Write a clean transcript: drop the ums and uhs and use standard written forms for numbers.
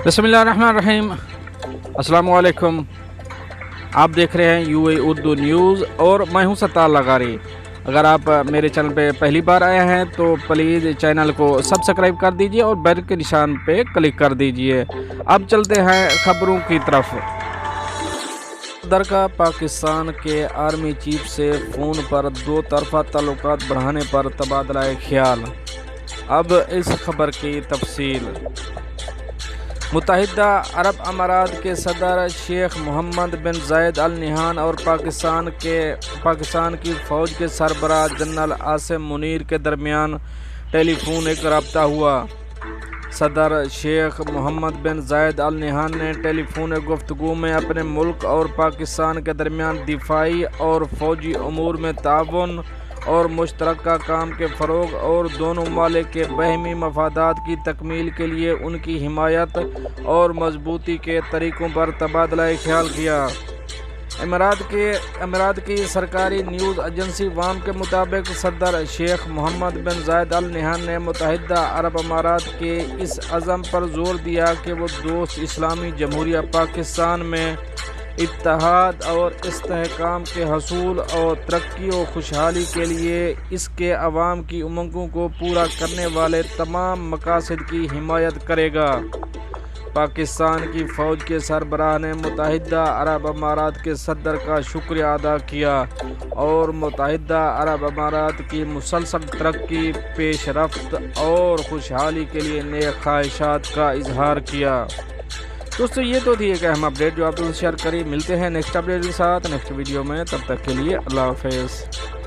बिस्मिल्लाहिर्रहमानिर्रहीम। अस्सलाम वालेकुम। आप देख रहे हैं यूए उर्दू न्यूज़ और मैं हूं सत्तार लगारी। अगर आप मेरे चैनल पे पहली बार आए हैं तो प्लीज़ चैनल को सब्सक्राइब कर दीजिए और बेल के निशान पे क्लिक कर दीजिए। अब चलते हैं खबरों की तरफ। सदर का पाकिस्तान के आर्मी चीफ से फ़ोन पर दो तरफ़ा ताल्लुकात बढ़ाने पर तबादला ख्याल। अब इस खबर की तफसील। मुत्तहिदा अरब अमारात के सदर शेख मोहम्मद बिन जायद अल नहान और पाकिस्तान की फ़ौज के सरबराह जनरल आसिम मुनीर के दरमियान टेलीफोनिक रब्ता हुआ। सदर शेख मोहम्मद बिन जायद अल नहान ने टेलीफोनिक गुफ्तगू में अपने मुल्क और पाकिस्तान के दरमियान दिफाई और फ़ौजी अमूर में ताउन और मुश्तरका काम के फ़रोग़ और दोनों ममालिक के बाहमी मफादात की तकमील के लिए उनकी हिमायत और मजबूती के तरीक़ों पर तबादला ख्याल किया। अमारात की सरकारी न्यूज़ एजेंसी वाम के मुताबिक सदर शेख मोहम्मद बिन जायद अल नहान ने मुत्तहिदा अरब अमारात के इस अज़म पर जोर दिया कि वो दोस्त इस्लामी जमहूरिया पाकिस्तान में इत्तेहाद और इस्तेहकाम के हसूल और तरक्की और खुशहाली के लिए इसके अवाम की उमंगों को पूरा करने वाले तमाम मकासद की हिमायत करेगा। पाकिस्तान की फ़ौज के सरबराह ने मुत्तहिदा अरब अमारात के सदर का शुक्रिया अदा किया और मुत्तहिदा अरब अमारात की मुसलसल तरक्की, पेशरफ्त और खुशहाली के लिए नेक ख्वाहिशात का इजहार किया। दोस्तों, ये तो थी एक अहम अपडेट जो आप लोगों से शेयर करी। मिलते हैं नेक्स्ट अपडेट के साथ नेक्स्ट वीडियो में। तब तक के लिए अल्लाह हाफ़िज़।